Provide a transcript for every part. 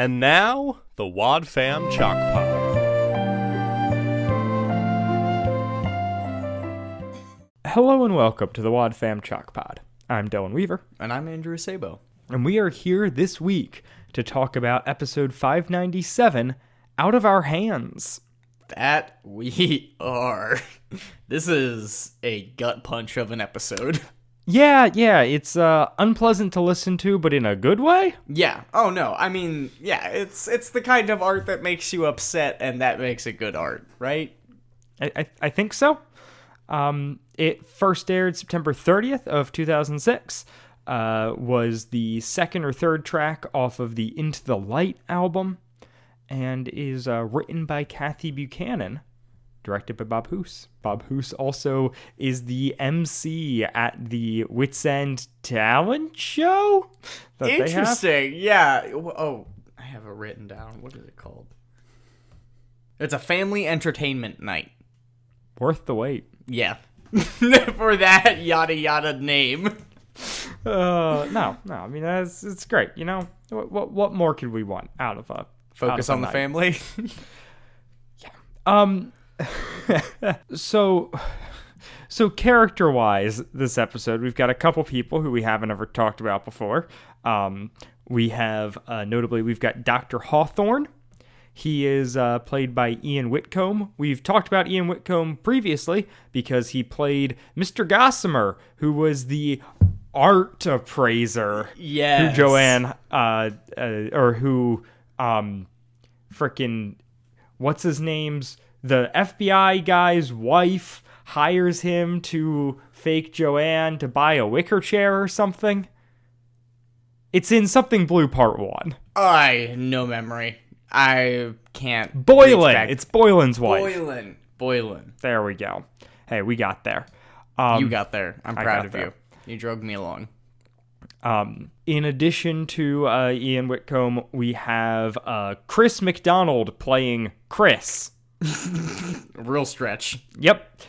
And now, the Wad Fam Chalk Pod. Hello and welcome to the Wad Fam Chalk Pod. I'm Dylan Weaver. And I'm Andrew Sabo. And we are here this week to talk about episode 597, Out of Our Hands. That we are. This is a gut punch of an episode. Yeah, it's unpleasant to listen to, but in a good way? Yeah. Oh, no. I mean, yeah, it's the kind of art that makes you upset, and that makes it good art, right? I think so. It first aired September 30th of 2006, was the second or third track off of the Into the Light album, and is written by Kathy Buchanan, directed by Bob Hoose. Bob Hoose also is the MC at the Wits End talent show that Interesting. Yeah. Oh, I have it written down. What is it called? It's a family entertainment night. Worth the wait. Yeah. For that yada yada name. No. I mean, it's great. You know, what more could we want out of a focus on the night? family? Yeah. So character-wise, this episode, we've got a couple people who we haven't ever talked about before. We have, notably, we've got Dr. Hawthorne. He is played by Ian Whitcomb. We've talked about Ian Whitcomb previously because he played Mr. Gossamer, who was the art appraiser. Yes. Who Joanne, frickin', what's his name's? The FBI guy's wife hires him to fake Joanne to buy a wicker chair or something. It's in Something Blue Part 1. No memory. I can't. Boylan. It's Boylan's wife. Boylan. There we go. Hey, we got there. You got there. I'm proud of there. you. You drug me along. In addition to Ian Whitcomb, we have Chris McDonald playing Chris. Real stretch. Yep.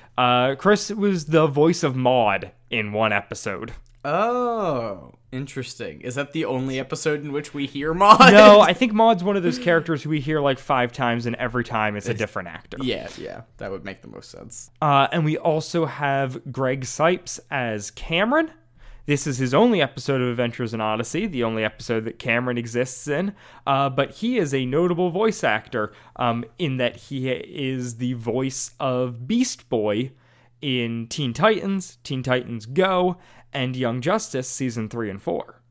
Chris was the voice of Maud in one episode. Oh, interesting. Is that the only episode in which we hear Maud? No, I think Maud's one of those characters who we hear like 5 times, and every time it's a different actor. Yeah, that would make the most sense. And we also have Greg Sipes as Cameron. This is his only episode of Adventures in Odyssey, the only episode that Cameron exists in. But he is a notable voice actor in that he is the voice of Beast Boy in Teen Titans Go, and Young Justice Season 3 and 4.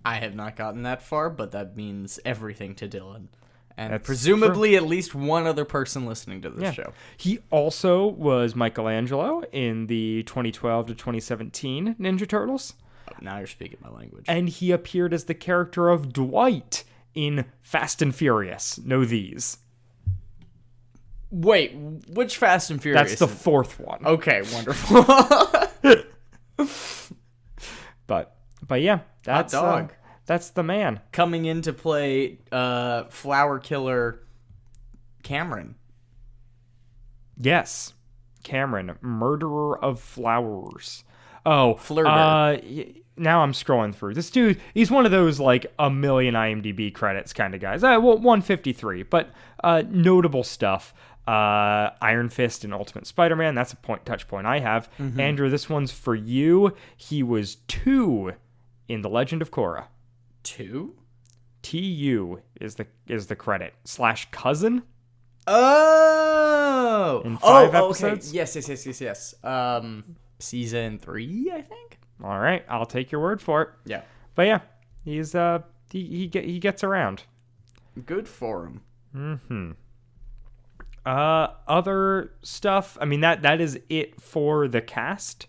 I have not gotten that far, but that means everything to Dylan. And That's presumably true. At least one other person listening to this show. He also was Michelangelo in the 2012 to 2017 Ninja Turtles. Oh, now you're speaking my language. And he appeared as the character of Dwight in Fast and Furious. Know these. Wait, which Fast and Furious? That's the fourth one. Okay, wonderful. But yeah, that's Hot dog. That's the man Coming in to play flower killer Cameron. Yes, Cameron, murderer of flowers. Oh, Flirter. Now I'm scrolling through this dude. He's one of those like a million IMDb credits kind of guys. Well, 153, but notable stuff. Iron Fist and Ultimate Spider-Man. That's a touch point I have. Mm-hmm. Andrew, this one's for you. He was 2 in The Legend of Korra. 2? TU is the credit / cousin. Oh, in 5 episodes. Okay. Yes. Season 3, I think. All right, I'll take your word for it. Yeah, but yeah, he's he gets around. Good for him. Mm-hmm. Other stuff. I mean that is it for the cast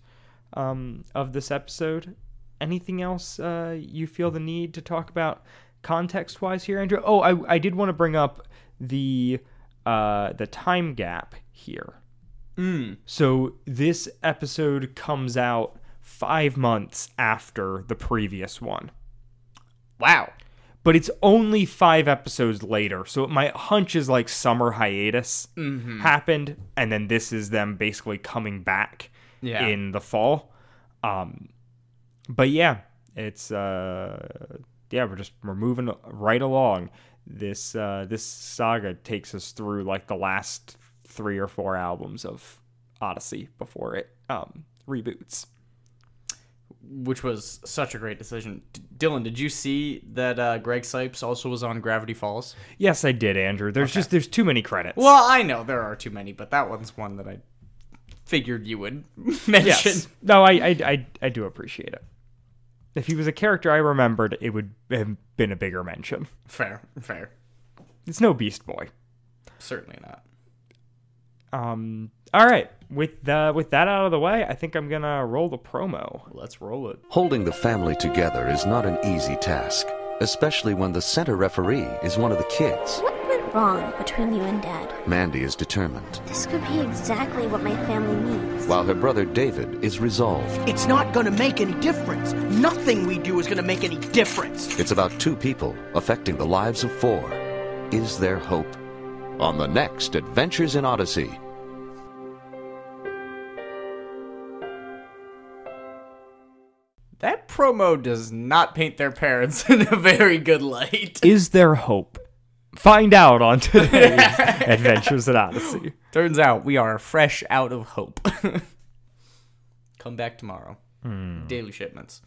of this episode. Anything else you feel the need to talk about context-wise here, Andrew? Oh, I did want to bring up the time gap here. So this episode comes out 5 months after the previous one. Wow. But it's only 5 episodes later, so my hunch is like summer hiatus happened, and then this is them basically coming back in the fall. But yeah, it's we're moving right along. this saga takes us through like the last 3 or 4 albums of Odyssey before it reboots. Which was such a great decision. Dylan, did you see that Greg Sipes also was on Gravity Falls? Yes, I did, Andrew. There's too many credits. Well, I know there are too many, but that one's one that I figured you would mention. Yes. No, I do appreciate it. If he was a character I remembered, it would have been a bigger mention. Fair. It's no Beast Boy. Certainly not. All right. With that out of the way, I think I'm gonna roll the promo. Let's roll it. Holding the family together is not an easy task, especially when the center referee is one of the kids. What went wrong between you and Dad? Mandy is determined, This could be exactly what my family needs. while her brother David is resolved. It's not gonna make any difference. Nothing we do is gonna make any difference. It's about 2 people affecting the lives of 4. Is there hope? On the next Adventures in Odyssey. That promo does not paint their parents in a very good light. Is there hope? Find out on today's Adventures in Odyssey. Turns out we are fresh out of hope. Come back tomorrow. Daily shipments.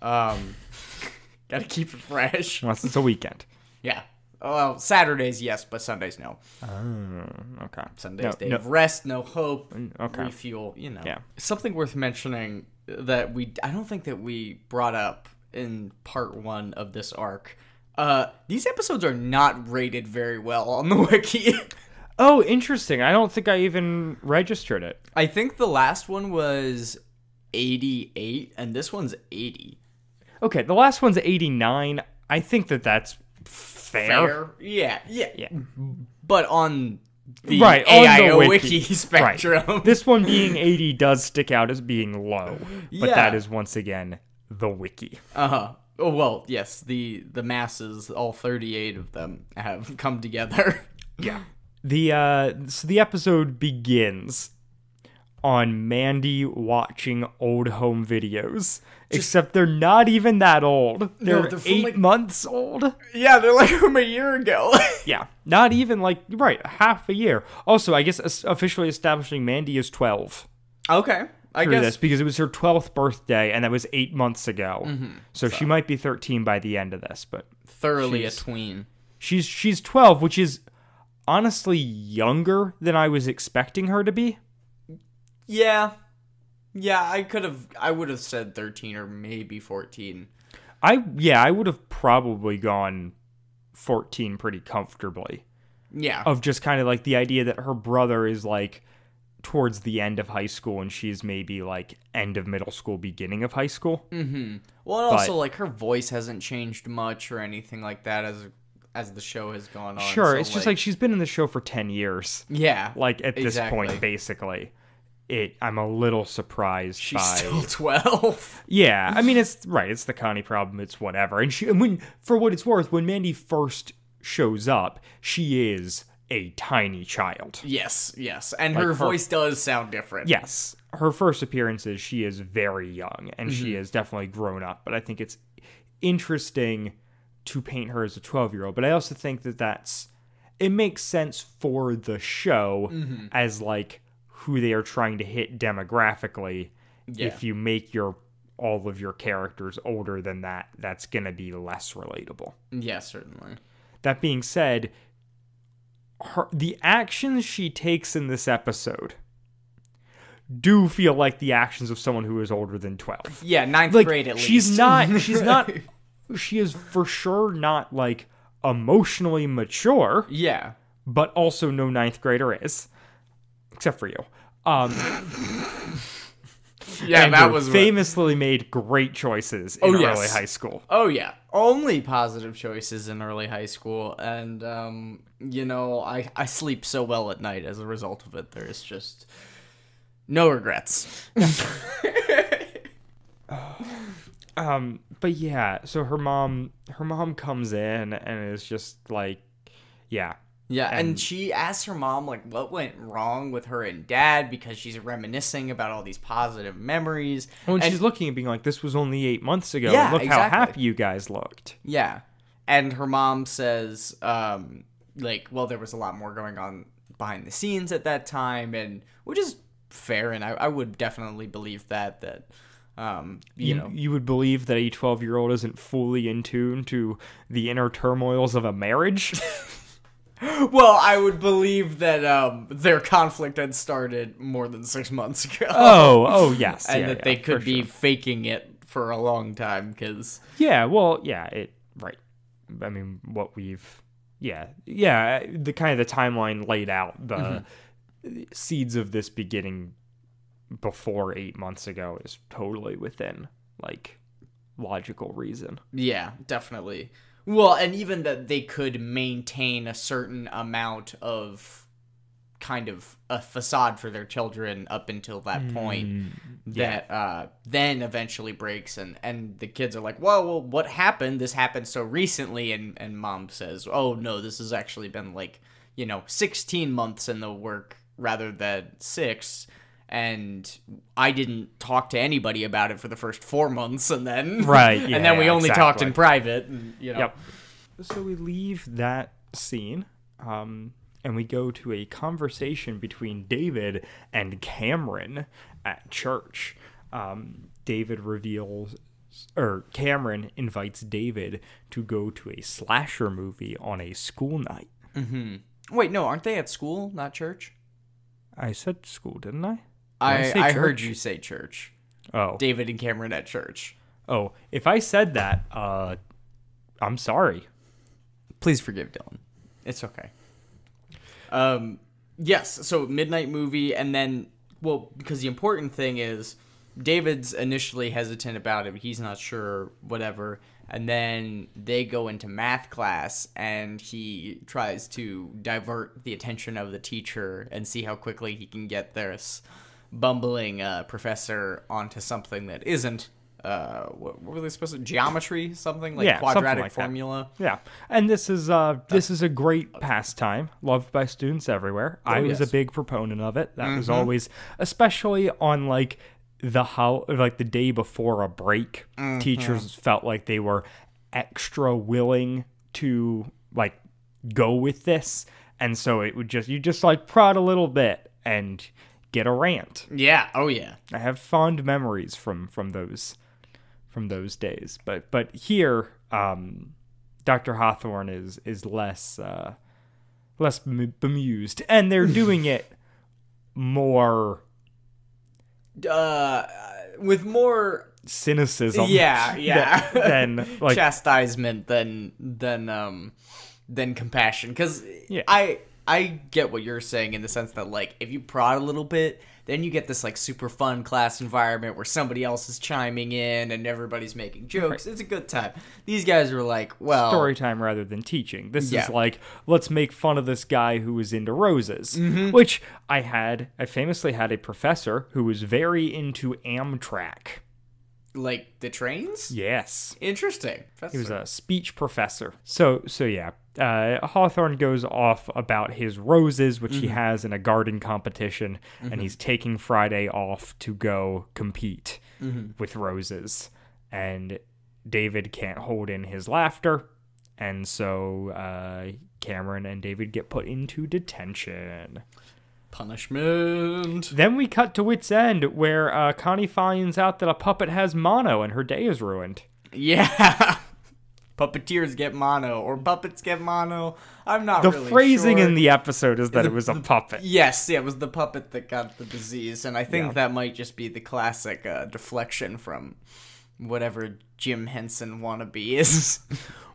Gotta keep it fresh. Unless it's a weekend. Yeah. Well, Saturdays, yes, but Sundays, no. Okay. Sundays, day of rest, no hope, okay. refuel, Yeah. Something worth mentioning that I don't think that we brought up in part 1 of this arc. These episodes are not rated very well on the wiki. Oh, interesting. I don't think I even registered it. I think the last one was 88, and this one's 80. Okay, the last one's 89. I think that's fair. Yeah. Yeah. But on the Right, on AIO the wiki spectrum. Right. This one being 80 does stick out as being low, but Yeah. that is once again the wiki. Uh-huh. Oh, well, yes, the masses, all 38 of them, have come together. Yeah. So the episode begins on Mandy watching old home videos. Except they're not even that old. They're they're from, 8 months old. Yeah, they're like from a year ago. Yeah. Not even right, half a year. Also, I guess officially establishing Mandy is 12. Okay. I Through guess. this because it was her 12th birthday and that was 8 months ago. Mm-hmm. So she might be 13 by the end of this, but Thoroughly a tween. she's 12, which is honestly younger than I was expecting her to be. Yeah. Yeah, I would have said 13 or maybe 14. I would have probably gone 14 pretty comfortably. Yeah. Of just kind of like the idea that her brother is like towards the end of high school and she's maybe like end of middle school, beginning of high school. Mm-hmm. Well, and also, like, her voice hasn't changed much or anything like that as the show has gone on. Sure, so, it's just like she's been in the show for 10 years. Yeah. Like, at this exactly. point, basically. I'm a little surprised She's by... still 12. Yeah, I mean, it's the Connie problem, it's whatever. And for what it's worth, when Mandy first shows up, she is a tiny child. Yes. And Like her voice does sound different. Yes. Her first appearances, she is very young, and she has definitely grown up. But I think it's interesting to paint her as a 12-year-old. But I also think that it makes sense for the show as, like, who they are trying to hit demographically. Yeah. If you make all of your characters older than that, that's going to be less relatable. Yeah, certainly. That being said, the actions she takes in this episode do feel like the actions of someone who is older than 12. Yeah, ninth Like, grade at least. She is for sure not, like, emotionally mature, Yeah. but also no ninth grader is. Except for you. Yeah, Andrew that was famously made great choices in early high school. Oh, yeah. Only positive choices in early high school. And, I sleep so well at night as a result of it. There's just no regrets. But yeah, so her mom comes in and is just like, yeah. Yeah, and she asks her mom, like, what went wrong with her and dad because she's reminiscing about all these positive memories. When and she's looking and being like, this was only 8 months ago. Yeah, Look exactly. how happy you guys looked. Yeah. And her mom says, well, there was a lot more going on behind the scenes at that time, and which is fair, and I would definitely believe that you would believe that a 12-year-old isn't fully in tune to the inner turmoils of a marriage. Well, I would believe that their conflict had started more than 6 months ago. Oh, yes. And that they could be faking it for a long time, because... Yeah, well, right. I mean, what we've... the kind of the timeline laid out, the seeds of this beginning before 8 months ago is totally within, like, logical reason. Yeah, definitely. Well, and even that they could maintain a certain amount of kind of a facade for their children up until that point that then eventually breaks, and the kids are like, well, what happened? This happened so recently, and mom says, oh, no, this has actually been 16 months in the work rather than 6, and I didn't talk to anybody about it for the first 4 months, and then and then we only talked in private, and, Yep. So we leave that scene, and we go to a conversation between David and Cameron at church. Cameron invites David to go to a slasher movie on a school night. Mm-hmm. Wait, no, aren't they at school, not church? I said school, didn't I? I heard you say church. Oh. David and Cameron at church. Oh, if I said that, I'm sorry. Please forgive Dylan. It's okay. Yes, so midnight movie, and then, well, because the important thing is David's initially hesitant about it. He's not sure, whatever. And then they go into math class, and he tries to divert the attention of the teacher and see how quickly he can get this bumbling professor onto something that isn't, what were they supposed to, geometry? Something like quadratic something like formula? That. Yeah, and this is a great pastime, loved by students everywhere. I was a big proponent of it. That was always, especially on, the day before a break, teachers felt like they were extra willing to go with this, and so it would you just prod a little bit and get a rant. Yeah. Oh yeah. I have fond memories from those days, but here, Dr. Hawthorne is less bemused, and they're doing it more. With more cynicism, than chastisement than compassion. Because I get what you're saying in the sense that if you prod a little bit, then you get this super fun class environment where somebody else is chiming in and everybody's making jokes. Right. It's a good time. These guys are well, story time rather than teaching. This is let's make fun of this guy who was into roses, which I famously had a professor who was very into Amtrak. Like the trains? Yes. Interesting. He was a speech professor. So yeah. Hawthorne goes off about his roses, which he has in a garden competition, and he's taking Friday off to go compete with roses. And David can't hold in his laughter, and so Cameron and David get put into detention. Punishment. Then we cut to Wit's End, where Connie finds out that a puppet has mono, and her day is ruined. Yeah. Puppeteers get mono, or puppets get mono. I'm not really sure. The phrasing in the episode is that it was a puppet. Yes, it was the puppet that got the disease, and I think that might just be the classic deflection from whatever Jim Henson wannabe is.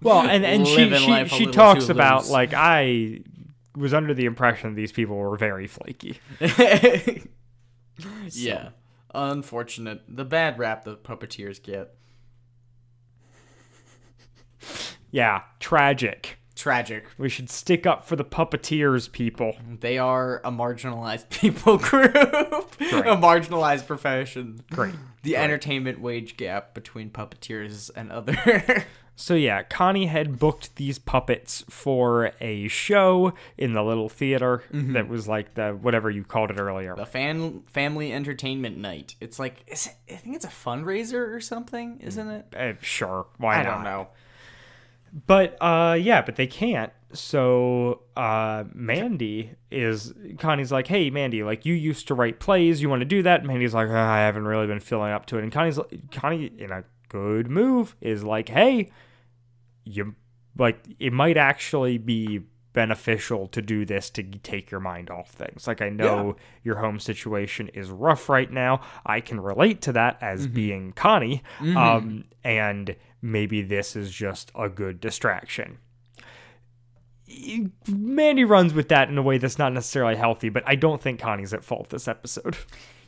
Well, and she talks about, I was under the impression these people were very flaky. Yeah. Unfortunate. The bad rap the puppeteers get. Yeah, tragic. Tragic. We should stick up for the puppeteers, people. They are a marginalized people group. A marginalized profession. Great. The entertainment wage gap between puppeteers and other. So yeah, Connie had booked these puppets for a show in the little theater that was the whatever you called it earlier. The family entertainment night. It's I think it's a fundraiser or something, isn't it? Sure. Why not? I don't know. But but they can't. So Connie's like, hey, Mandy, like, you used to write plays. You want to do that? Mandy's like, I haven't really been feeling up to it. And Connie, in a good move, is like, hey, it might actually be beneficial to do this to take your mind off things. Like, I know your home situation is rough right now. I can relate to that as being Connie. And maybe this is just a good distraction. Mandy runs with that in a way that's not necessarily healthy, but I don't think Connie's at fault this episode.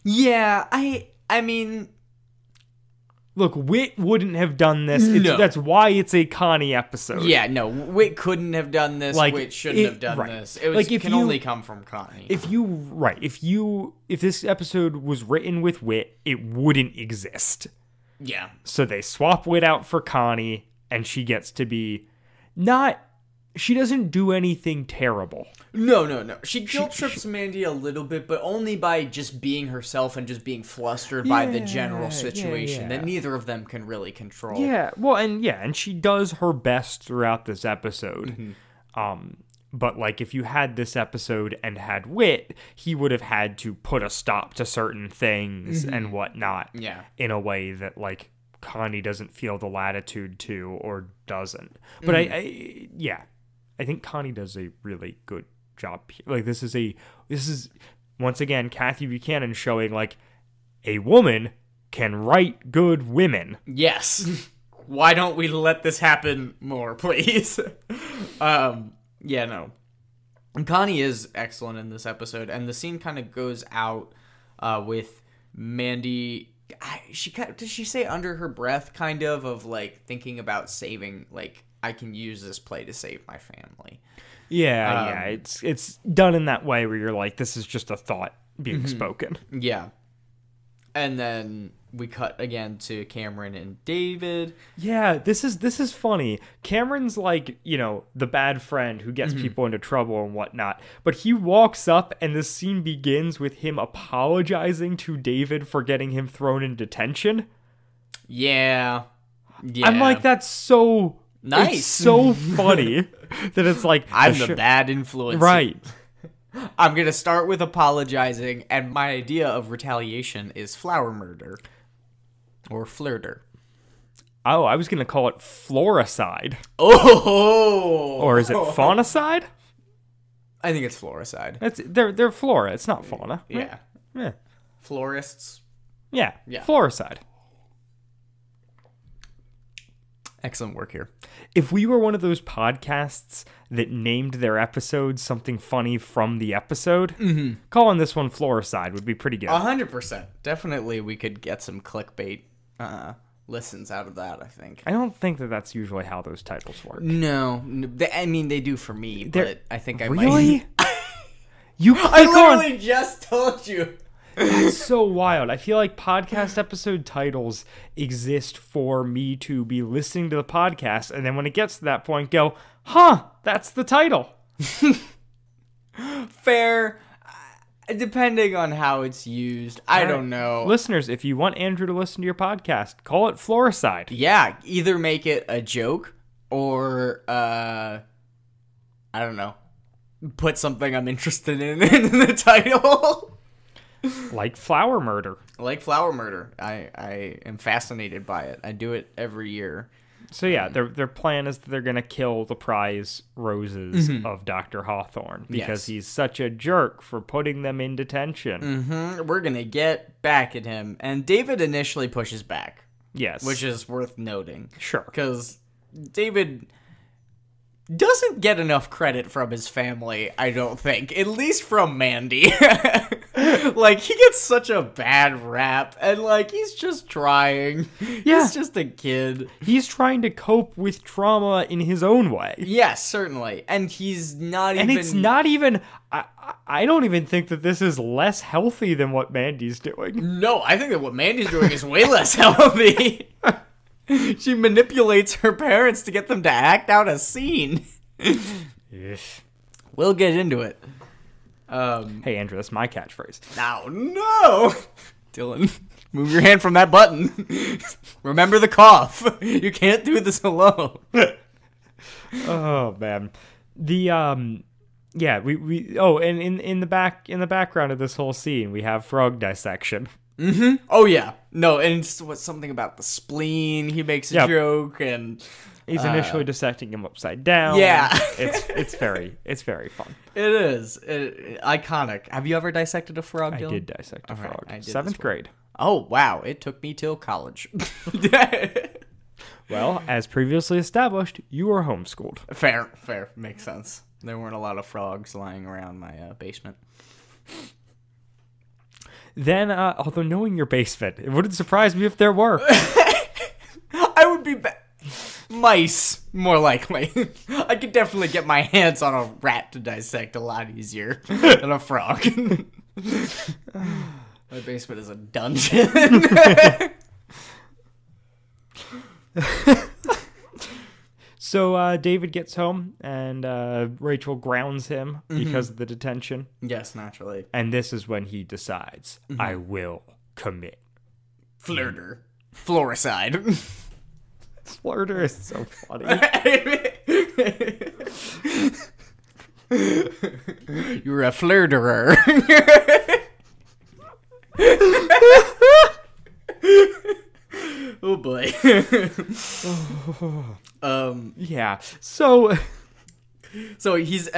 Yeah, I mean, look, Whit wouldn't have done this. No. That's why it's a Connie episode. Yeah, no, Whit couldn't have done this. Like, Whit shouldn't have done this. It can only come from Connie. If this episode was written with Whit, it wouldn't exist. Yeah. So they swap Whit out for Connie, and she gets to be she doesn't do anything terrible. No. She guilt trips Mandy a little bit, but only by just being herself and just being flustered by the general situation that neither of them can really control. Yeah, well, and she does her best throughout this episode. But, like, if you had this episode and had Whit, he would have had to put a stop to certain things and whatnot. Yeah. In a way that, like, Connie doesn't feel the latitude to or doesn't. But I think Connie does a really good job here. Like, this is once again Kathy Buchanan showing, like, a woman can write good women. Yes. Why don't we let this happen more, please? Yeah, no. And Connie is excellent in this episode, and the scene kind of goes out with Mandy. Did she say under her breath, kind of like thinking about saving, like, I can use this play to save my family. Yeah, it's done in that way where you're like, this is just a thought being spoken. Yeah. And then we cut again to Cameron and David. Yeah, this is funny. Cameron's like, the bad friend who gets people into trouble and whatnot. But he walks up and this scene begins with him apologizing to David for getting him thrown in detention. Yeah. I'm like, that's so nice. It's so funny that it's like, I'm the bad influence. Right. I'm going to start with apologizing, and my idea of retaliation is flower murder. Or flirter. Oh, I was going to call it floricide. Oh! Or is it faunacide? I think it's floricide. They're flora, it's not fauna. Right? Yeah. Florists. Yeah, floricide. Excellent work here. If we were one of those podcasts that named their episodes something funny from the episode, calling this one Floricide would be pretty good. 100%. Definitely we could get some clickbait listens out of that, I think. I don't think that's usually how those titles work. No. They do for me, but I think I might. Really? I literally just told you. That's so wild. I feel like podcast episode titles exist for me to be listening to the podcast, and then when it gets to that point, go, that's the title. Fair. Depending on how it's used. I don't know. Listeners, if you want Andrew to listen to your podcast, call it Floricide. Yeah, either make it a joke or, I don't know, put something I'm interested in the title. Like flower murder. Like flower murder. I am fascinated by it. I do it every year. So yeah, their plan is that they're going to kill the prize roses of Dr. Hawthorne because he's such a jerk for putting them in detention. We're going to get back at him. And David initially pushes back. Yes. Which is worth noting. Sure. Because David doesn't get enough credit from his family, I don't think. At least from Mandy. Like, he gets such a bad rap, and, like, he's just trying. Yeah. He's just a kid. He's trying to cope with trauma in his own way. Yes, certainly. And he's not And it's not even... I don't even think that this is less healthy than what Mandy's doing. No, I think that what Mandy's doing is way less healthy. She manipulates her parents to get them to act out a scene. We'll get into it. Hey, Andrew, that's my catchphrase. Now, no! Dylan, move your hand from that button. Remember the cough. You can't do this alone. Oh man, the yeah, we oh, and in the background of this whole scene, we have frog dissection. Oh yeah, no, and it's something about the spleen. He makes a joke, and he's initially dissecting him upside down. Yeah, it's very fun. It is iconic. Have you ever dissected a frog, Dylan? I did dissect a frog. I did 7th grade. Oh wow, it took me till college. Well, as previously established, you were homeschooled. Fair, makes sense. There weren't a lot of frogs lying around my basement. Then, although knowing your basement, it wouldn't surprise me if there were. I would be mice, more likely. I could definitely get my hands on a rat to dissect a lot easier than a frog. My basement is a dungeon. So David gets home, and Rachel grounds him because of the detention. Yes, naturally. And this is when he decides, I will commit. Flirter. Floricide. Flirter is so funny. You're a flirterer. Oh boy. Yeah. So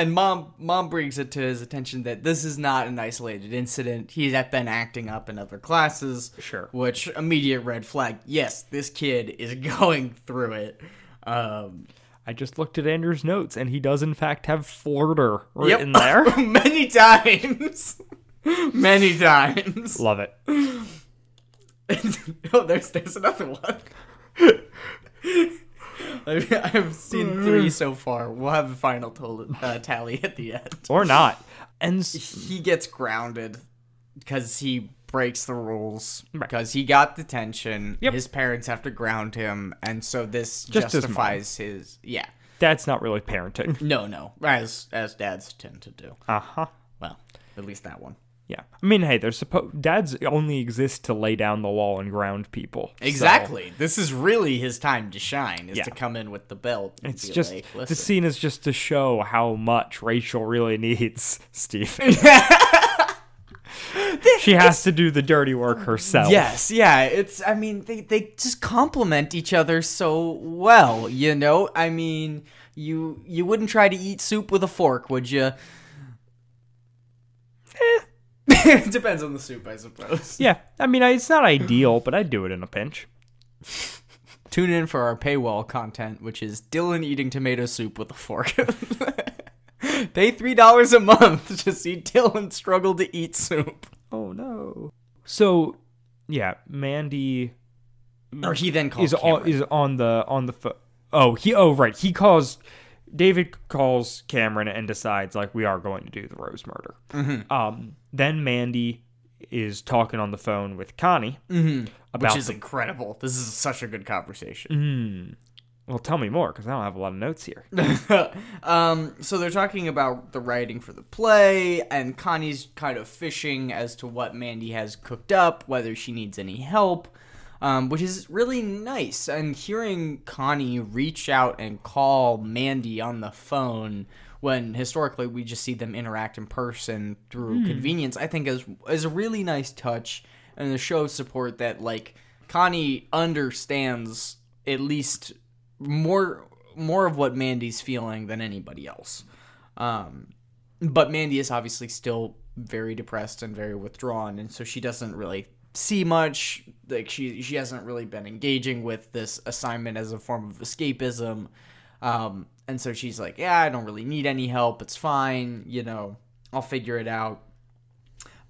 mom brings it to his attention that this is not an isolated incident. He's been acting up in other classes. Sure. Which, immediate red flag. Yes, this kid is going through it. I just looked at Andrew's notes, and he does in fact have flirter written there. Many times. Many times. Love it. Oh, there's another one. I've seen 3 so far. We'll have a final tally at the end. Or not. And he gets grounded because he breaks the rules. Because he got detention. Yep. His parents have to ground him. And so this Just justifies his... Yeah. That's not really parenting. No. As dads tend to do. Uh-huh. Well, at least that one. Yeah. I mean, hey, dads only exist to lay down the law and ground people. Exactly. So, this is really his time to shine, is to come in with the belt. And it's be just, like, the scene is just to show how much Rachel really needs Steve. She has to do the dirty work herself. Yes, yeah. I mean, they just complement each other so well, you know? I mean, you wouldn't try to eat soup with a fork, would you? It depends on the soup, I suppose. Yeah, I mean, it's not ideal, but I'd do it in a pinch. Tune in for our paywall content, which is Dylan eating tomato soup with a fork. Pay $3 a month to see Dylan struggle to eat soup. Oh no. So, yeah, Mandy, or he then calls is on the phone. Right. David calls Cameron and decides, like, we are going to do the Rose murder. Mm-hmm. Then Mandy is talking on the phone with Connie. Mm-hmm. Which is incredible. This is such a good conversation. Well, tell me more, because I don't have a lot of notes here. So they're talking about the writing for the play, and Connie's kind of fishing as to what Mandy has cooked up, whether she needs any help. Which is really nice. And hearing Connie reach out and call Mandy on the phone when historically we just see them interact in person through convenience, I think is a really nice touch, and the show support that, like, Connie understands at least more of what Mandy's feeling than anybody else. But Mandy is obviously still very depressed and very withdrawn, and so she doesn't really see much. Like, she hasn't really been engaging with this assignment as a form of escapism, and so she's like, yeah, I don't really need any help, it's fine, you know, I'll figure it out.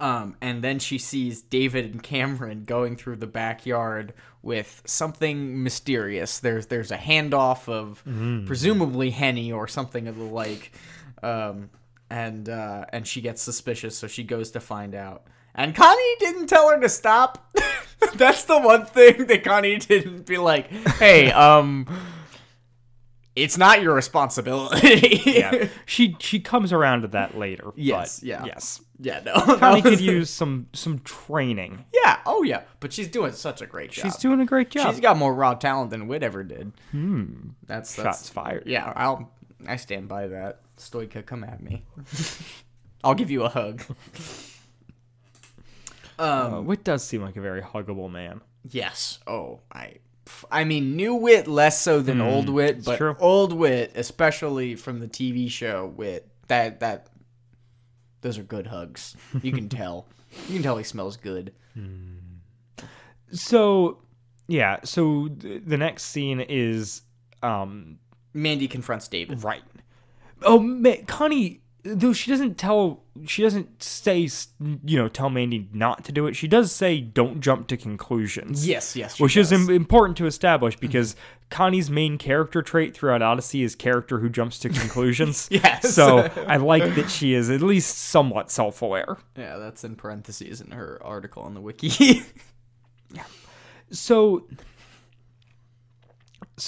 And then she sees David and Cameron going through the backyard with something mysterious. There's a handoff of presumably Henny or something of the like, and she gets suspicious, so she goes to find out. And Connie didn't tell her to stop. That's the one thing that Connie didn't be like, hey, it's not your responsibility. Yeah. She comes around to that later. Yes, but yeah. Yes. Yeah, no. Connie could use some training. Yeah, oh yeah. But she's doing such a great job. She's doing a great job. She's got more raw talent than Whit ever did. That's shots fired. Yeah, I stand by that. Stoika, come at me. I'll give you a hug. Wit does seem like a very huggable man. Yes. Oh, I mean, new Wit less so than old Wit, but true. old Wit, especially from the TV show Wit, that those are good hugs. You can tell. You can tell he smells good. So, yeah. So the next scene is Mandy confronts David. right. Oh, Connie. Though she doesn't say, tell Mandy not to do it. She does say, don't jump to conclusions. Yes. She Which does. is important to establish because Connie's main character trait throughout Odyssey is character who jumps to conclusions. Yes. So I like that she is at least somewhat self-aware. Yeah, that's in parentheses in her article on the wiki. So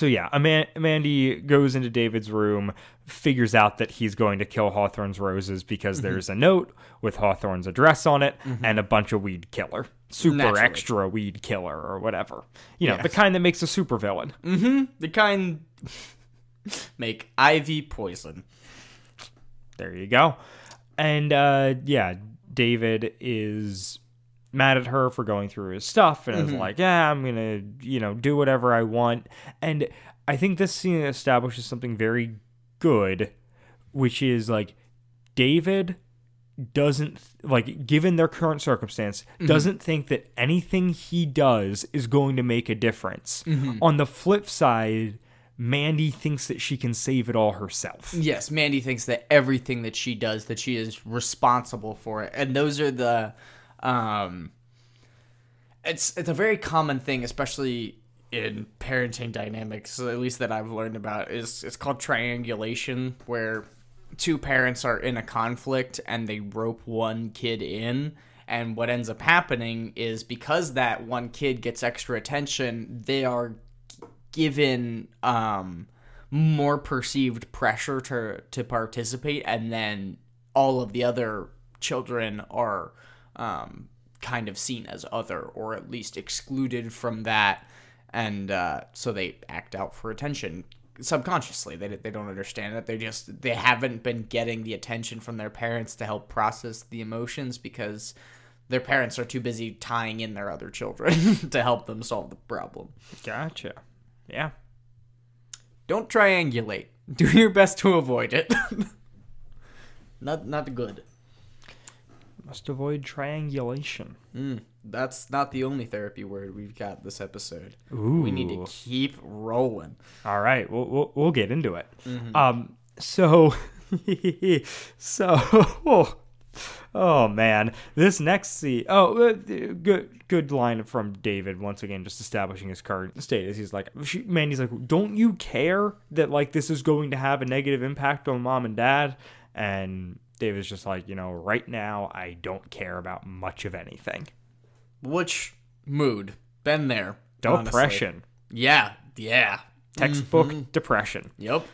yeah, Mandy goes into David's room, figures out that he's going to kill Hawthorne's roses because there's a note with Hawthorne's address on it and a bunch of weed killer. Super Naturally. extra weed killer or whatever. The kind that makes a supervillain. The kind make ivy poison. There you go. And David is mad at her for going through his stuff and is like, I'm gonna do whatever I want. And I think this scene establishes something very good, which is like David doesn't, like, given their current circumstance, doesn't think that anything he does is going to make a difference. On the flip side, Mandy thinks that she can save it all herself. Yes, Mandy thinks that everything that she does, that she is responsible for it. And those are the it's a very common thing, especially in parenting dynamics, at least that I've learned about, is it's called triangulation, where two parents are in a conflict and they rope one kid in, and what ends up happening is because that one kid gets extra attention, they are given more perceived pressure to participate, and then all of the other children are kind of seen as other, or at least excluded from that, and so they act out for attention subconsciously. They don't understand it. They haven't been getting the attention from their parents to help process the emotions because their parents are too busy tying in their other children to help them solve the problem. Gotcha. Yeah. Don't triangulate. Do your best to avoid it. Not good. Must avoid triangulation. That's not the only therapy word we've got this episode. Ooh. We need to keep rolling. All right, we'll get into it. So oh man, this next scene. Oh, good line from David once again, just establishing his current status. He's like, Mandy's like, don't you care that like this is going to have a negative impact on mom and dad? And David's just like, right now I don't care about much of anything. Which mood? Been there. Depression. Honestly. Yeah. Textbook depression. Yep.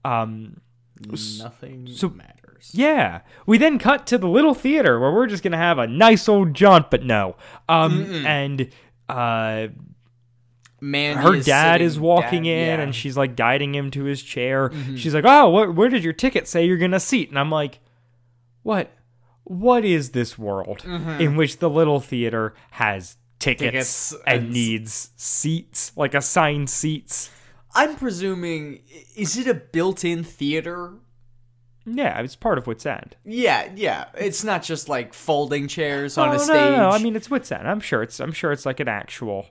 Nothing matters. Yeah. We then cut to the little theater where we're just going to have a nice old jaunt, but no. And Mandy her dad is walking in and she's like guiding him to his chair. She's like, oh, where did your ticket say you're going to seat? And I'm like, what is this world in which the little theater has tickets and needs seats, like assigned seats? I'm presuming, is it a built-in theater? Yeah, it's part of Wits End. Yeah. It's not just like folding chairs on a stage. No. I mean, it's Wits End. I'm sure it's like an actual,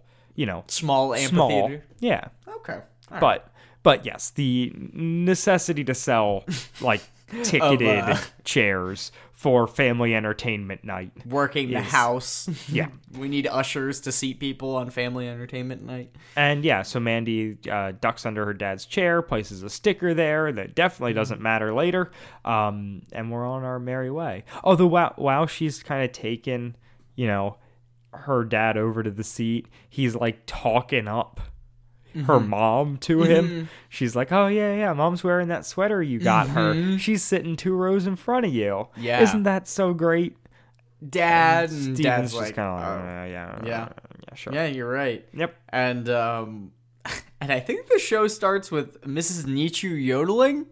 small amphitheater. Yeah. Okay. All right. But yes, the necessity to sell like ticketed chairs for family entertainment night. Working the house. Yeah. We need ushers to seat people on family entertainment night. And yeah, so Mandy ducks under her dad's chair, places a sticker there that definitely doesn't matter later. And we're on our merry way. Although while she's kind of taken, her dad over to the seat, he's like talking up her mom to him. She's like, oh yeah, mom's wearing that sweater you got her. She's sitting 2 rows in front of you. Yeah. Isn't that so great? Dad's Steven's like, just kind of yeah, sure. Yeah, you're right. Yep. And I think the show starts with Mrs. Nietzsche yodeling.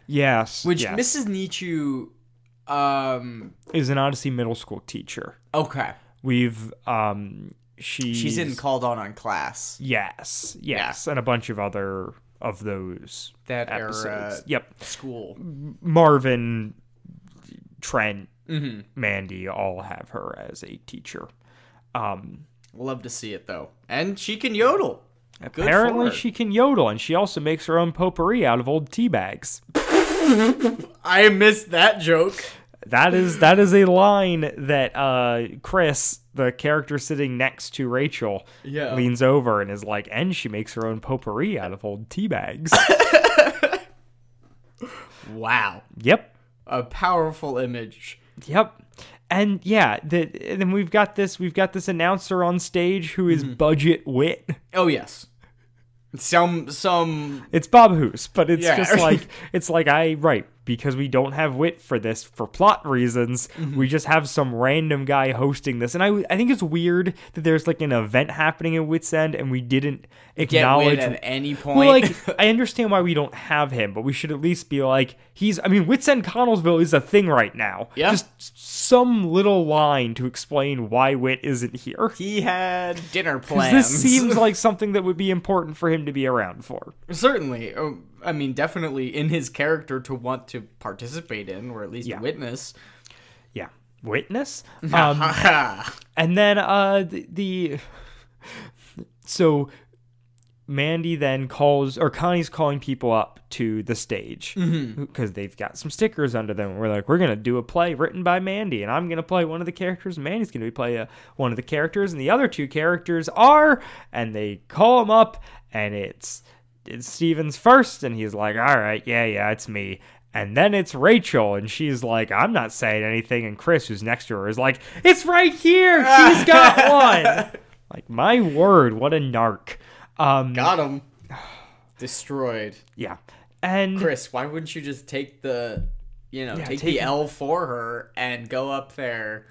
Yes. Which yes. Mrs. Nietzsche, is an Odyssey middle school teacher. okay. We've she's in Called On Class. Yes. Yeah. And a bunch of other of those That episodes. era Yep. school. Marvin, Trent, Mm-hmm. Mandy all have her as a teacher. Love to see it, though. And she can yodel. Apparently Good for her. she can yodel, and she also makes her own potpourri out of old tea bags. I missed that joke. That is a line that Chris, the character sitting next to Rachel, leans over and is like, and she makes her own potpourri out of old tea bags. Wow. Yep. A powerful image. Yep. And yeah, and then we've got this announcer on stage who is budget wit. Oh, yes. Some It's Bob Hoose, but it's Yeah. just like because we don't have wit for this for plot reasons. We just have some random guy hosting this, and I think it's weird that there's like an event happening at Wit's End and we didn't acknowledge get wit at any point. Well, like I understand why we don't have him, but we should at least be like Wit's End Connellsville is a thing right now. Yeah. Just some little line to explain why Wit isn't here. He had dinner 'Cause plans. this seems like something that would be important for him to be around for. Certainly. I mean, definitely in his character to want to participate in, or at least witness. Yeah. Witness? And then so Mandy then Connie's calling people up to the stage because they've got some stickers under them. We're like, we're going to do a play written by Mandy, and I'm going to play one of the characters, and Mandy's going to play one of the characters, and the other two characters are, and they call him up, and it's Steven's first, and he's like, all right, yeah, it's me. And then it's Rachel, and she's like, I'm not saying anything. And Chris, who's next to her, is like, it's right here. She's got one. Like, my word, what a narc. Got him. Destroyed. Yeah. And Chris, why wouldn't you just take the L for her and go up there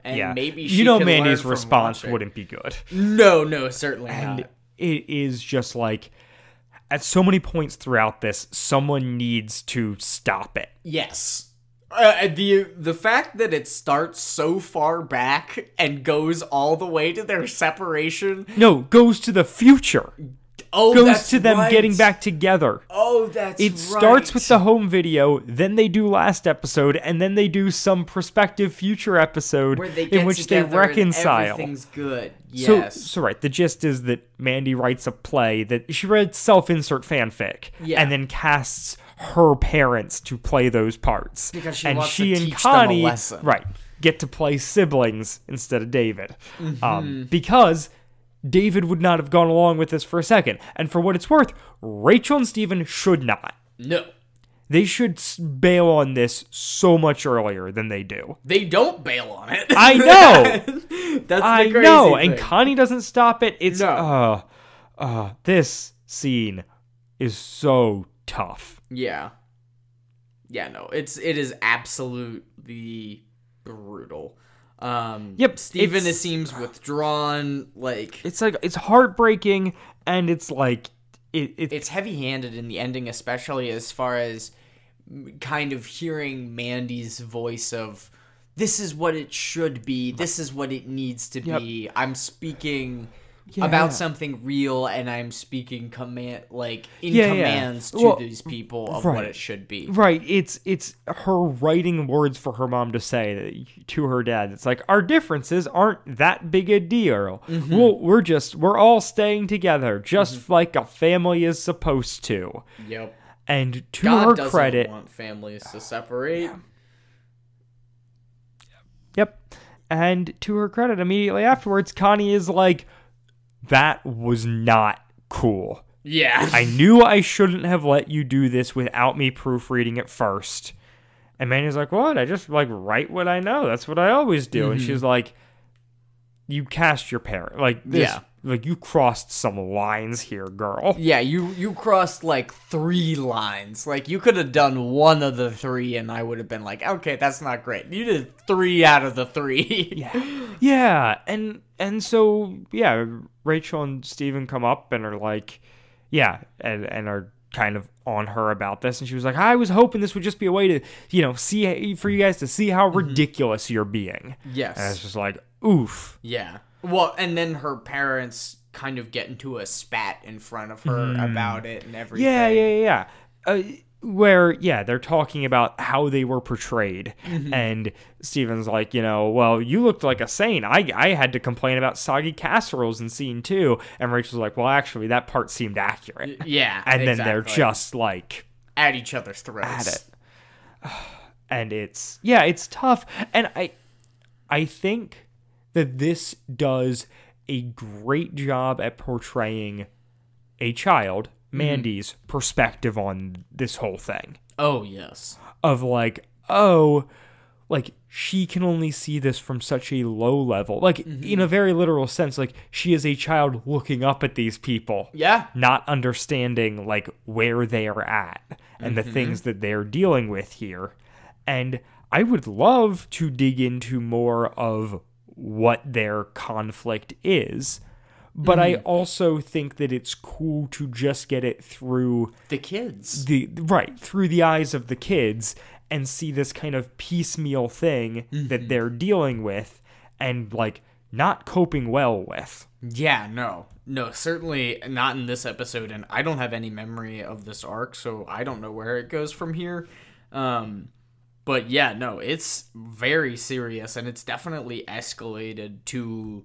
and maybe she can Mandy's learn from response watching. wouldn't be good. No, certainly And not. it is just like, at so many points throughout this, someone needs to stop it. Yes. The fact that it starts so far back and goes all the way to their separation. No, goes to the future. Oh, goes that's to them right. getting back together. Oh, that's right. It starts with the home video, then they do last episode, and then they do some prospective future episode where they in which they together and reconcile. everything's good. Yes. So right, the gist is that Mandy writes a play that she read self-insert fanfic, and then casts her parents to play those parts. Because she and wants she to and teach Connie, them a lesson. right, get to play siblings instead of David. Because David would not have gone along with this for a second. And for what it's worth, Rachel and Steven should not. No. They should bail on this so much earlier than they do. They don't bail on it. I know. That's I the crazy know. thing. And Connie doesn't stop it. It's No. this scene is so tough. Yeah. Yeah, no. It is absolutely brutal. Yep, Steven seems withdrawn, like it's heartbreaking, and it's like it's heavy-handed in the ending, especially as far as kind of hearing Mandy's voice of this is what it should be, this is what it needs to be. I'm speaking about something real, and I'm speaking commands to these people of what it should be. Right. It's her writing words for her mom to say to her dad. It's like, our differences aren't that big a deal. We're all staying together, just like a family is supposed to. Yep. And to God her doesn't credit, want families to separate. Yep. And to her credit, immediately afterwards, Connie is like, that was not cool. Yeah. I knew I shouldn't have let you do this without me proofreading it first. And Mandy's like, what? I just write what I know. That's what I always do. And she's like, you cast your parent. You crossed some lines here, girl. Yeah, you crossed 3 lines. You could have done one of the 3 and I would have been like, okay, that's not great. You did 3 out of the 3. Yeah. And so, Rachel and Steven come up and are like, and are kind of on her about this, and she was like, I was hoping this would just be a way to, see for you guys to see how ridiculous you're being. Yes. And it's just like, oof. Yeah. Well, and then her parents kind of get into a spat in front of her about it and everything. Yeah. Where, they're talking about how they were portrayed. And Steven's like, well, you looked like a saint. I had to complain about soggy casseroles in scene 2. And Rachel's like, well, actually, that part seemed accurate. Yeah, and then they're just like... at each other's throats. At it. And it's tough. And I think that this does a great job at portraying a child, Mandy's perspective on this whole thing. Oh, yes. Of she can only see this from such a low level. In a very literal sense, she is a child looking up at these people. Yeah. Not understanding, where they are at and the things that they're dealing with here. And I would love to dig into more of what their conflict is. But I also think that it's cool to just get it through the kids. Through the eyes of the kids and see this kind of piecemeal thing that they're dealing with and not coping well with. Yeah, no, certainly not in this episode. And I don't have any memory of this arc, so I don't know where it goes from here. But yeah, no, it's very serious, and it's definitely escalated to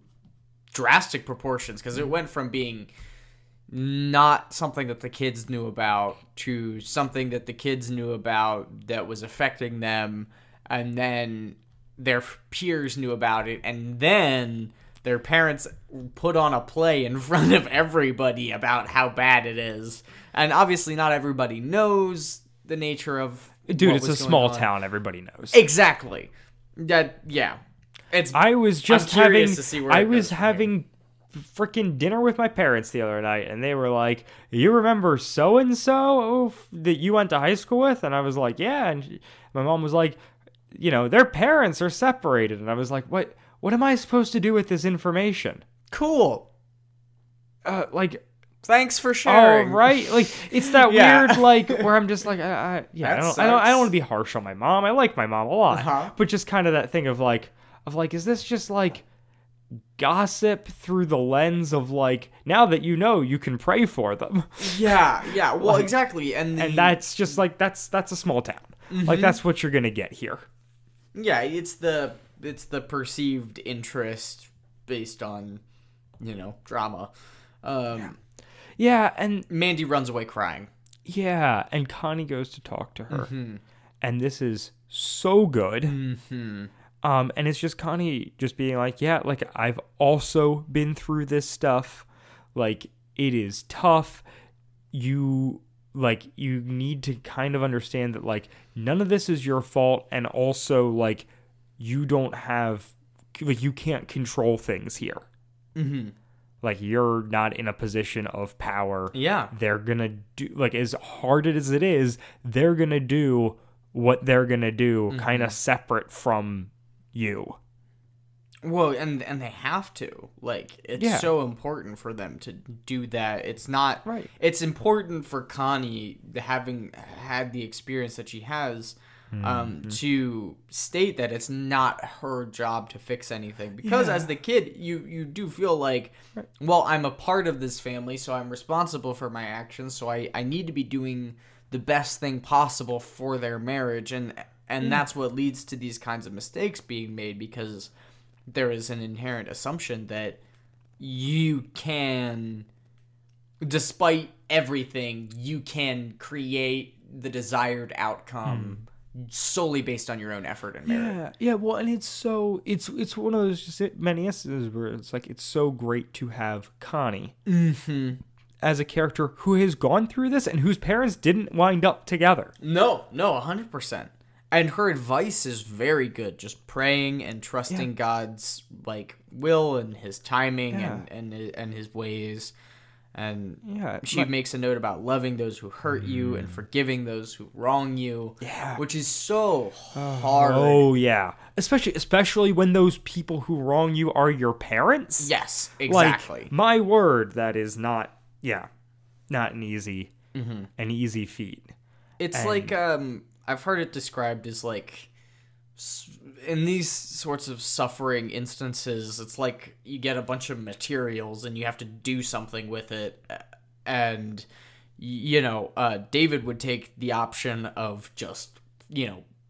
drastic proportions, because it went from being not something that the kids knew about to something that the kids knew about that was affecting them, and then their peers knew about it, and then their parents put on a play in front of everybody about how bad it is. And obviously not everybody knows the nature of Dude, it's a small town, everybody knows. Exactly. I was having freaking dinner with my parents the other night, and they were like, you remember so-and-so that you went to high school with? And I was like, yeah. And my mom was like, their parents are separated. And I was like, what am I supposed to do with this information? Cool. Thanks for sharing. Oh, right. It's that weird, where I'm just like, I don't want to be harsh on my mom. I like my mom a lot, but just kind of that thing of is this just gossip through the lens of now that you can pray for them? Yeah. Well, exactly. And that's just that's a small town. That's what you're gonna get here. Yeah, it's the perceived interest based on, drama. Yeah, and Mandy runs away crying. Yeah, and Connie goes to talk to her. And this is so good. And it's just Connie just being I've also been through this stuff. It is tough. You need to kind of understand that none of this is your fault, and also you don't have you can't control things here. You're not in a position of power. Yeah. They're gonna do, as hard as it is, they're gonna do what they're gonna do, kind of separate from you. Well, and they have to. It's so important for them to do that. It's not... Right. It's important for Connie, having had the experience that she has, to state that it's not her job to fix anything. Because as the kid, you do feel well, I'm a part of this family, so I'm responsible for my actions, so I need to be doing the best thing possible for their marriage. And that's what leads to these kinds of mistakes being made, because there is an inherent assumption that you can, despite everything, you can create the desired outcome solely based on your own effort and merit. Yeah. Well, and it's one of those just many instances where it's so great to have Connie as a character who has gone through this and whose parents didn't wind up together. No, 100%. And her advice is very good. Just praying and trusting God's will and His timing and His ways. And she makes a note about loving those who hurt you and forgiving those who wrong you. Yeah, which is so hard. Oh yeah, especially when those people who wrong you are your parents. Yes, exactly. My word, that is not an easy an easy feat. It's like I've heard it described as like in these sorts of suffering instances, it's like you get a bunch of materials and you have to do something with it. And, David would take the option of just,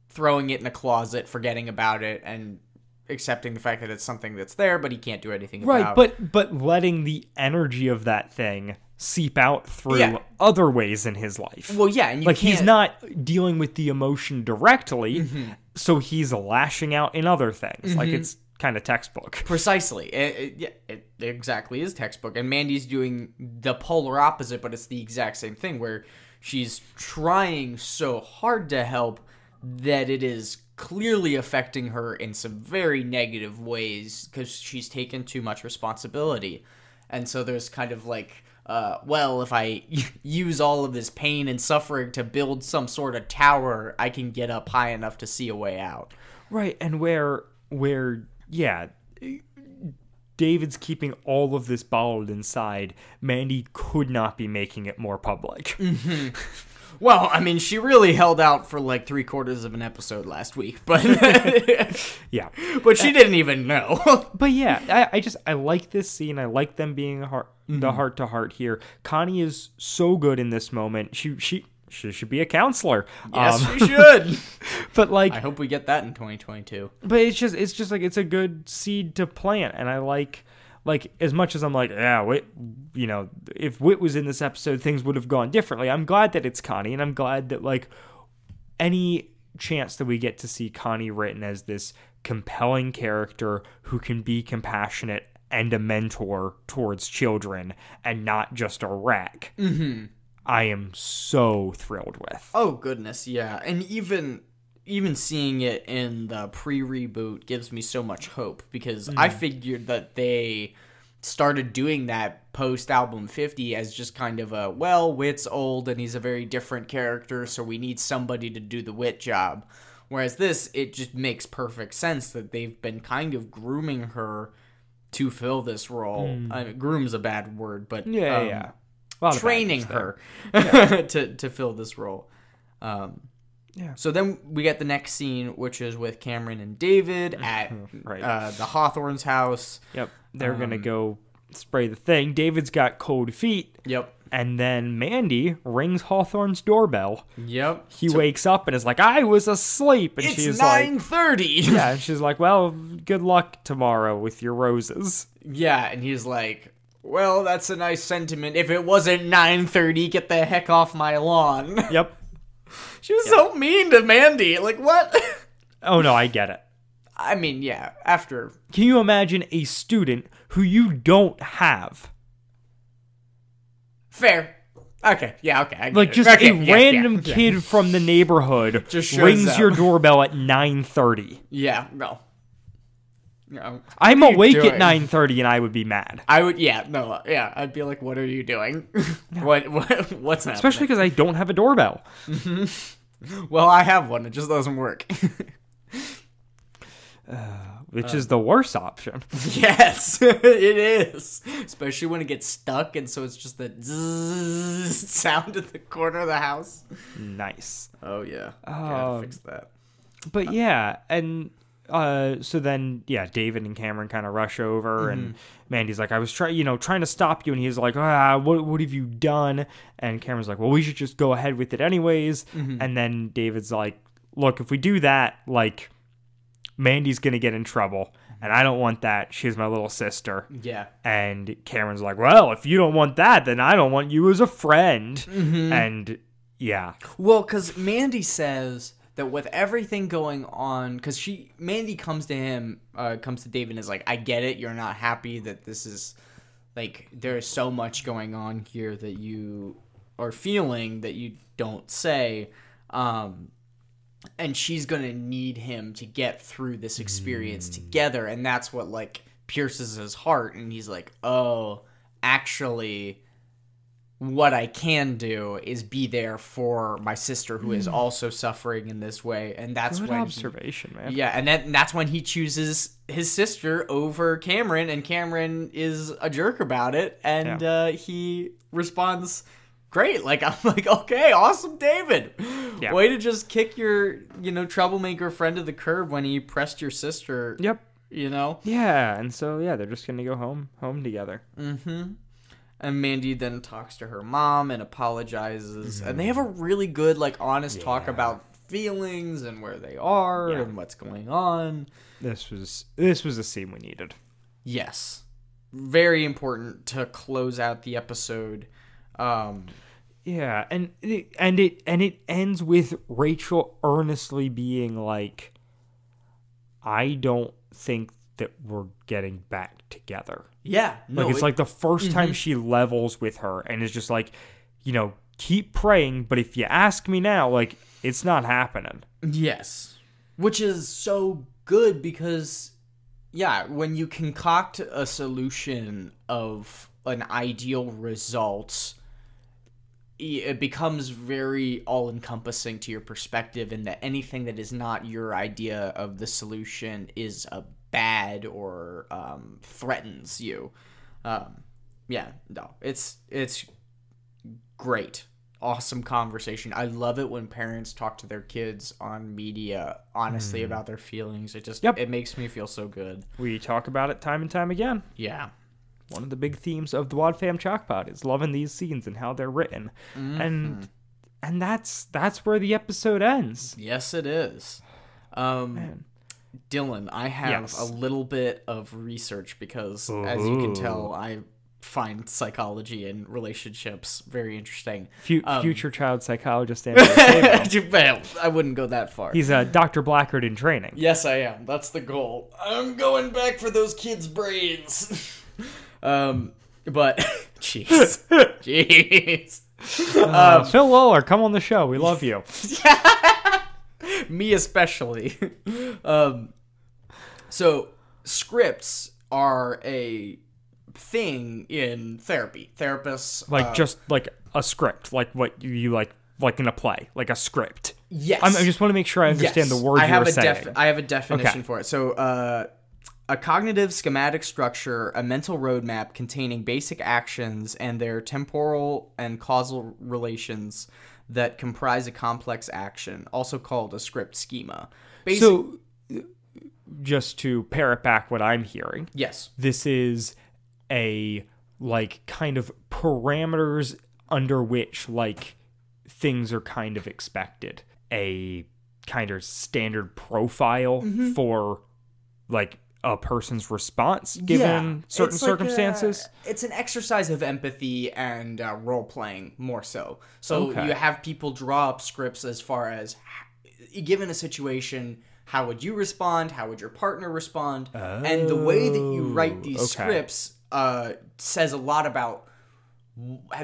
throwing it in a closet, forgetting about it, and accepting the fact that it's something that's there, but he can't do anything about. Right, but letting the energy of that thing seep out through other ways in his life. Well, yeah, and he's not dealing with the emotion directly, so he's lashing out in other things. Like, it's kind of textbook. Precisely. It exactly is textbook. And Mandy's doing the polar opposite, but it's the exact same thing, where she's trying so hard to help that it is clearly affecting her in some very negative ways because she's taken too much responsibility. And so there's kind of like, if I use all of this pain and suffering to build some sort of tower, I can get up high enough to see a way out. Right, and where David's keeping all of this bottled inside, Mandy could not be making it more public. Well, I mean, she really held out for like 3/4 of an episode last week, but yeah, but she didn't even know. But yeah, I like this scene. I like them being the heart to heart here. Connie is so good in this moment. She should be a counselor. Yes, she should. But like, I hope we get that in 2022. But it's just like, it's a good seed to plant, and I like as much as I'm like, if Whit was in this episode, things would have gone differently. I'm glad that it's Connie, and I'm glad that like any chance that we get to see Connie written as this compelling character who can be compassionate and a mentor towards children and not just a wreck. I am so thrilled with. Oh goodness, yeah. And even seeing it in the pre-reboot gives me so much hope, because I figured that they started doing that post-album 50 as just kind of a, Whit's old and he's a very different character, so we need somebody to do the Whit job. Whereas this, it just makes perfect sense that they've been kind of grooming her to fill this role. I mean, groom's a bad word, but training her to fill this role. So then we get the next scene, which is with Cameron and David at the Hawthorne's house. Yep. They're going to go spray the thing. David's got cold feet. Yep. And then Mandy rings Hawthorne's doorbell. Yep. He wakes up and is like, I was asleep. And it's she's 9:30. Like, yeah. And she's like, well, good luck tomorrow with your roses. Yeah. And he's like, well, that's a nice sentiment. If it wasn't 9:30, get the heck off my lawn. Yep. She was so mean to Mandy. Like, what? Oh, no, I get it. I mean, yeah, after... Can you imagine a student who you don't have? Fair. Okay, yeah, okay. I get like, it. just okay, a random kid from the neighborhood just rings up. your doorbell at 9:30. Yeah, no. No. I'm awake at 9:30 and I would be mad. I'd be like, what are you doing? What's happening? Especially because I don't have a doorbell. Well, I have one. It just doesn't work. Which is the worst option. Yes, it is. Especially when it gets stuck, and so it's just the zzz sound at the corner of the house. Nice. Oh, yeah. Gotta fix that. But yeah, and... so then, David and Cameron kind of rush over, and Mandy's like, I was trying to stop you, and he's like, what have you done? And Cameron's like, well, we should just go ahead with it anyways. And then David's like, look, if we do that, like, Mandy's gonna get in trouble, and I don't want that. She's my little sister. Yeah. And Cameron's like, well, if you don't want that, then I don't want you as a friend. And yeah. Well, because Mandy says that with everything going on, because Mandy comes to David and is like, I get it, you're not happy that this is, like, there's so much going on here that you are feeling that you don't say, and she's gonna need him to get through this experience together, and that's what, like, pierces his heart, and he's like, oh, actually... what I can do is be there for my sister who is also suffering in this way, and that's Good when observation, man. Yeah, and that's when he chooses his sister over Cameron, and Cameron is a jerk about it, and he responds great. Like, I'm like, okay, awesome, David. Yeah. Way to just kick your, troublemaker friend to the curb when he pressed your sister. Yep. Yeah, and so they're just gonna go home together. Mm-hmm. And Mandy then talks to her mom and apologizes, and they have a really good, honest talk about feelings and where they are and what's going on. This was a scene we needed. Yes, very important to close out the episode. Yeah, and it ends with Rachel earnestly being like, "I don't think that we're getting back together." Yeah, no, it's like the first time she levels with her and is just like, keep praying, but if you ask me now, it's not happening. Yes, which is so good because, when you concoct a solution of an ideal result, it becomes very all-encompassing to your perspective, and that anything that is not your idea of the solution is a bad or threatens you. It's great. Awesome conversation. I love it when parents talk to their kids on media honestly about their feelings. It makes me feel so good. We talk about it time and time again. Yeah. One of the big themes of the Wad Fam Chalk Pod is loving these scenes and how they're written. And that's where the episode ends. Yes, it is. Dylan, I have a little bit of research because, as you can tell, I find psychology and relationships very interesting. Future child psychologist Andrew. Well, I wouldn't go that far. He's a Dr. Blackard in training. Yes, I am. That's the goal. I'm going back for those kids' brains. But jeez. Phil Lawler, come on the show. We love you. Me especially. So scripts are a thing in therapy. Therapists just like a script, like what you like in a play, like a script. Yes. I just want to make sure I understand the word you're saying. I have a definition for it. So a cognitive schematic structure, a mental roadmap containing basic actions and their temporal and causal relations that comprise a complex action, also called a script schema. So, just to parrot back what I'm hearing, yes, this is a kind of parameters under which things are kind of expected. A kind of standard profile for a person's response given certain circumstances. It's an exercise of empathy and role playing more so. So you have people draw up scripts as far as, given a situation, how would you respond? How would your partner respond? And the way that you write these scripts says a lot about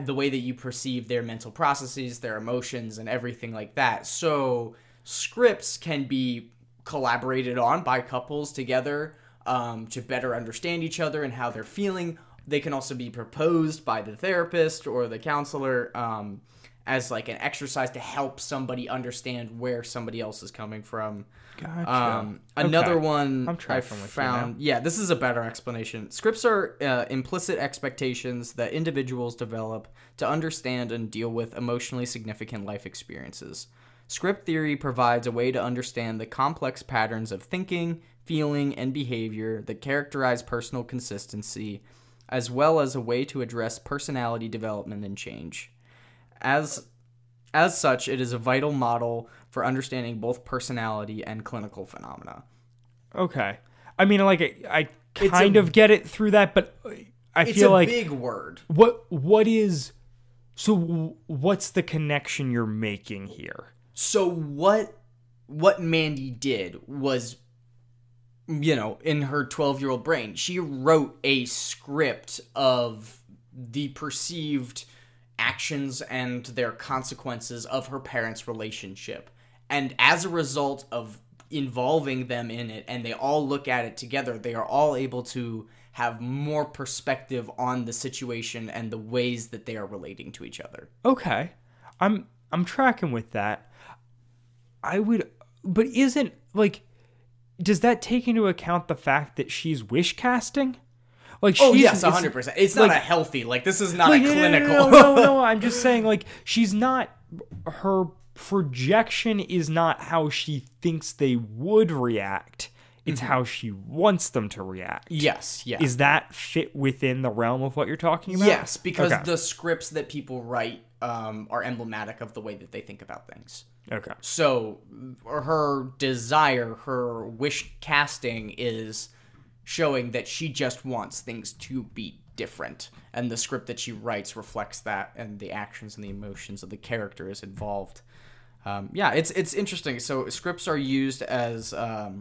the way that you perceive their mental processes, their emotions, and everything like that. So scripts can be collaborated on by couples together to better understand each other and how they're feeling. They can also be proposed by the therapist or the counselor as an exercise to help somebody understand where somebody else is coming from. Gotcha. Another one I'm I tracking with found. you now. Yeah, this is a better explanation. Scripts are implicit expectations that individuals develop to understand and deal with emotionally significant life experiences. Script theory provides a way to understand the complex patterns of thinking, feeling, and behavior that characterize personal consistency, as well as a way to address personality development and change. As such, it is a vital model for understanding both personality and clinical phenomena. Okay. I mean, I kind of get it through that, but I feel like... It's a big word. What is... So what's the connection you're making here? So what Mandy did was, in her 12-year-old brain, she wrote a script of the perceived actions and their consequences of her parents' relationship. And as a result of involving them in it, and they all look at it together, they are all able to have more perspective on the situation and the ways that they are relating to each other. Okay. I'm tracking with that. But isn't, does that take into account the fact that she's wish casting? Like, Oh she's, yes, 100%. It's not a healthy. Like, this is not a clinical. No. I'm just saying, like, she's not. Her projection is not how she thinks they would react. It's how she wants them to react. Yes. Yeah. Is that fit within the realm of what you're talking about? Yes, because Okay. the scripts that people write are emblematic of the way that they think about things. Okay. So her desire, her wish casting is showing that she just wants things to be different. And the script that she writes reflects that, and the actions and the emotions of the characters involved. It's interesting. So scripts are used as a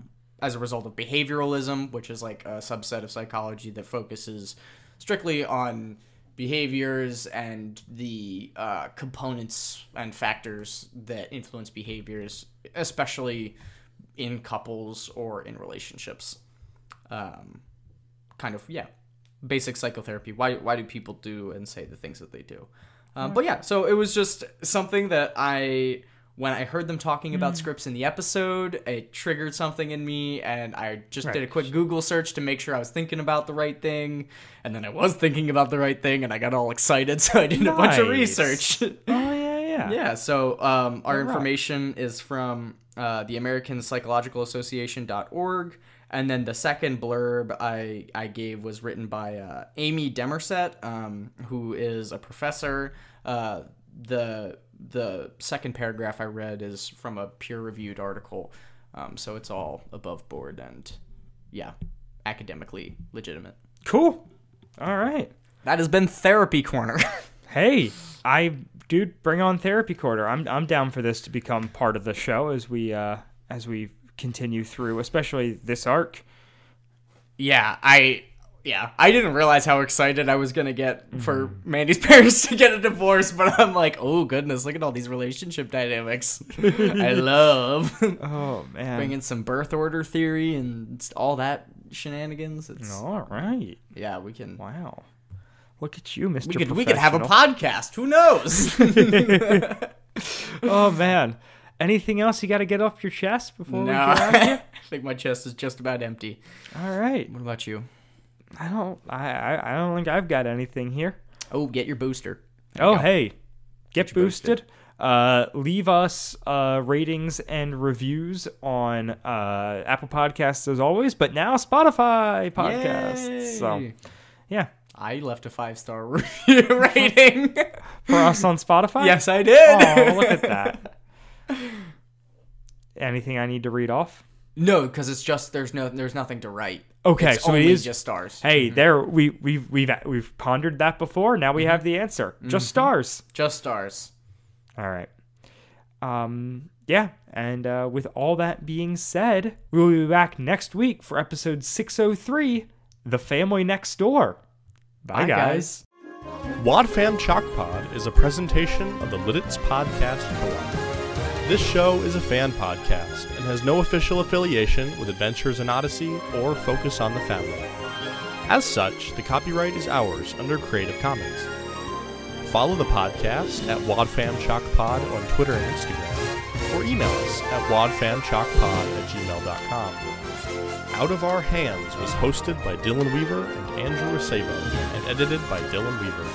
result of behavioralism, which is like a subset of psychology that focuses strictly on behaviors and the components and factors that influence behaviors, especially in couples or in relationships. Basic psychotherapy. Why do people do and say the things that they do? So it was just something that when I heard them talking about scripts in the episode, it triggered something in me, and I just did a quick Google search to make sure I was thinking about the right thing, and then I was thinking about the right thing, and I got all excited, so I did a bunch of research. Oh, yeah. Yeah, so our information is from the American Psychological Association.org, and then the second blurb I gave was written by Amy Demerset, who is a professor. The second paragraph I read is from a peer-reviewed article, so it's all above board and, academically legitimate. Cool. All right. That has been Therapy Corner. Hey, dude, bring on Therapy Corner. I'm down for this to become part of the show as we continue through, especially this arc. I didn't realize how excited I was going to get for Mandy's parents to get a divorce, but I'm like, oh, goodness, look at all these relationship dynamics. I love Oh, man. bringing some birth order theory and all that shenanigans. All right. Yeah, we can. Wow. Look at you, Mr. We could have a Professional. podcast. Who knows? Oh, man. Anything else you got to get off your chest before we No, get out of here? I think my chest is just about empty. All right. What about you? I don't think I've got anything here. Oh, get your booster. Hey, get boosted. Leave us ratings and reviews on Apple Podcasts as always, but now Spotify podcasts. Yay. So, yeah. I left a 5-star rating. For us on Spotify? Yes, I did. Oh, look at that. Anything I need to read off? No, because it's just there's nothing to write. Okay, it's so only it is just stars. Hey, there we've pondered that before. Now we have the answer. Just stars. Just stars. All right. Yeah, and with all that being said, we'll be back next week for episode 603, The Family Next Door. Bye, guys. Wadfam Chalk Pod is a presentation of the Lidditz Podcast Co-op. This show is a fan podcast and has no official affiliation with Adventures in Odyssey or Focus on the Family. As such, the copyright is ours under Creative Commons. Follow the podcast at wadfamchalkpod on Twitter and Instagram, or email us at wadfamchalkpod@gmail.com. Out of Our Hands was hosted by Dylan Weaver and Andrew Acebo and edited by Dylan Weaver.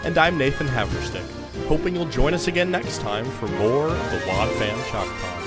And I'm Nathan Haverstick, hoping you'll join us again next time for more of the Wadfam Chalk Pod.